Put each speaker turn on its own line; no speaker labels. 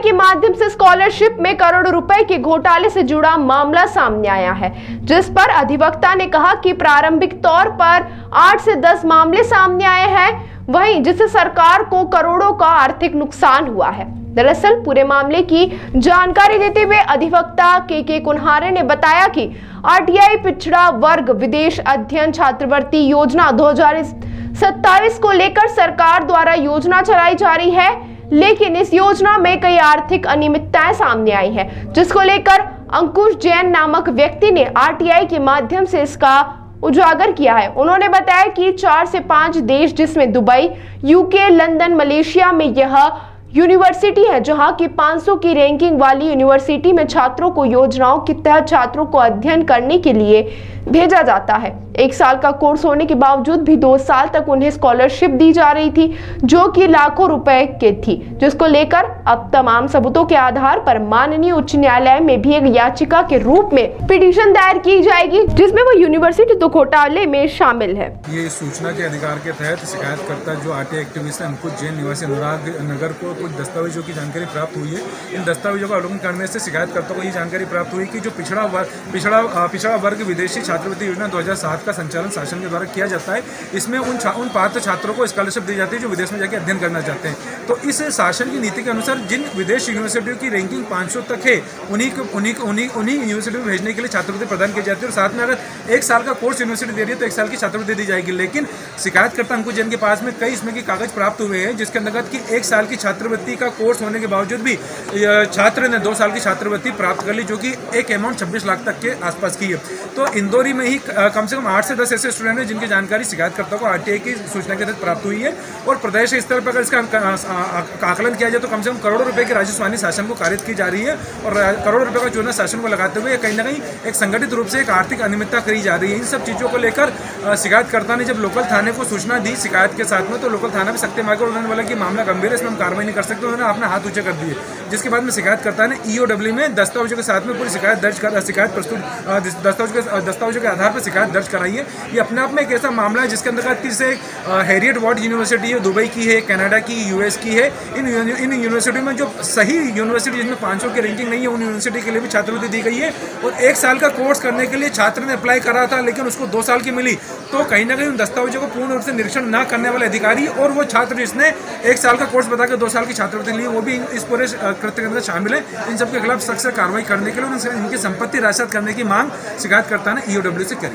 के माध्यम से स्कॉलरशिप में करोड़ों रुपए के घोटाले से जुड़ा मामला सामने आया है, जिस पर अधिवक्ता ने कहा कि प्रारंभिक तौर पर 8 से 10 मामले सामने आए हैं, वहीं जिससे सरकार को करोड़ों का आर्थिक नुकसान हुआ है। दरअसल पूरे मामले की जानकारी देते हुए अधिवक्ता के कुन्हारे ने बताया कि आरटीआई पिछड़ा वर्ग विदेश अध्ययन छात्रवृत्ति योजना 2027 को लेकर सरकार द्वारा योजना चलाई जा रही है, लेकिन इस योजना में कई आर्थिक अनियमितताएं सामने आई हैं, जिसको लेकर अंकुश जैन नामक व्यक्ति ने आरटीआई के माध्यम से इसका उजागर किया है। उन्होंने बताया कि 4 से 5 देश, जिसमें दुबई, यूके, लंदन, मलेशिया में यह यूनिवर्सिटी है, जहां की 500 की रैंकिंग वाली यूनिवर्सिटी में छात्रों को योजनाओं के तहत छात्रों को अध्ययन करने के लिए भेजा जाता है। 1 साल का कोर्स होने के बावजूद भी 2 साल तक उन्हें स्कॉलरशिप दी जा रही थी, जो कि लाखों रुपए की थी, जिसको लेकर अब तमाम सबूतों के आधार पर माननीय उच्च न्यायालय में भी एक याचिका के रूप में पिटीशन दायर की जाएगी, जिसमें वो यूनिवर्सिटी तो घोटाले में शामिल है।
ये सूचना के अधिकार के तहत शिकायतकर्ता जो आरटीआई एक्टिविस्ट अंकुश जैन निवासी अनुराग नगर को कुछ दस्तावेजों की जानकारी प्राप्त हुई है। इन दस्तावेजों का अवलोकन करने से शिकायतकर्ता को ये जानकारी प्राप्त हुई कि जो पिछड़ा वर्ग विदेशी छात्रवृत्ति योजना 2007 का संचालन शासन के द्वारा किया जाता है, इसमें उन पात्र छात्रों को स्कॉलरशिप दी जाती है जो विदेश में जाकर अध्ययन करना चाहते हैं। तो इस शासन की नीति के अनुसार जिन विदेश यूनिवर्सिटियों की रैंकिंग 500 तक है, उन्हीं यूनिवर्सिटी में भेजने के लिए छात्रवृत्ति प्रदान की जाती है। और साथ में अगर 1 साल का कोर्स यूनिवर्सिटी दे रही है तो 1 साल की छात्रवृत्ति दी जाएगी। लेकिन शिकायतकर्ता अंकुश जैन के पास में कई इसमें के कागज प्राप्त हुए हैं, जिसके अंतर्गत कि 1 साल की छात्रवृत्ति का कोर्स होने के बावजूद भी छात्र ने 2 साल की छात्रवृत्ति प्राप्त कर ली, जो कि एक अमाउंट 26 लाख तक के आसपास की है। तो इंदौरी में ही कम से कम 8 से 10 ऐसे स्टूडेंट हैं जिनकी जानकारी शिकायतकर्ता को आरटीआई की सूचना के तहत प्राप्त हुई है। और प्रदेश स्तर पर अगर इसका आकलन किया जाए तो कम से कम करोड़ों रुपए की राजस्व हानि शासन को कारित की जा रही है। और करोड़ों रुपए का चूना शासन को लगाते हुए कहीं ना कहीं एक संगठित रूप से एक आर्थिक अनियमितता करी जा रही है। इन सब चीज़ों को लेकर शिकायतकर्ता ने जब लोकल थाने को सूचना दी शिकायत के साथ में, तो लोकल थाना भी सख्ती मांगी और उन्होंने बोला कि मामला गंभीर है, इसमें हम कार्रवाई नहीं कर सकते। उन्होंने अपने हाथ ऊंचे कर दिए, जिसके बाद में शिकायतकर्ता ने ईओडब्ल्यू में दस्तावेजों के साथ में पूरी शिकायत दर्ज कर दस्तावेजों के आधार पर शिकायत दर्ज कराई है। ये अपने आप में एक ऐसा मामला है जिसके अंतर्गत से हैरियट वार्ड यूनिवर्सिटी है, दुबई की है, कनाडा की, यूएस की है। इन यूनिवर्सिटी में जो सही यूनिवर्सिटी जिसमें 500 की रैंकिंग नहीं है, उन यूनिवर्सिटी के लिए भी छात्रवृत्ति दी गई है। और 1 साल का कोर्स करने के लिए छात्र ने अप्लाई करा था, लेकिन उसको 2 साल की मिली। तो कहीं ना कहीं उन दस्तावेजों को पूर्ण रूप से निरीक्षण न करने वाले अधिकारी और वो छात्र जिसने 1 साल का कोर्स बताकर 2 साल की छात्रवृत्ति ली, वो भी इस पूरे कृत्य के अंदर शामिल है। इन सबके खिलाफ सख्त कार्रवाई करने के लिए इनकी संपत्ति राशत करने की मांग शिकायतकर्ता ने ईओडब्ल्यू से करी।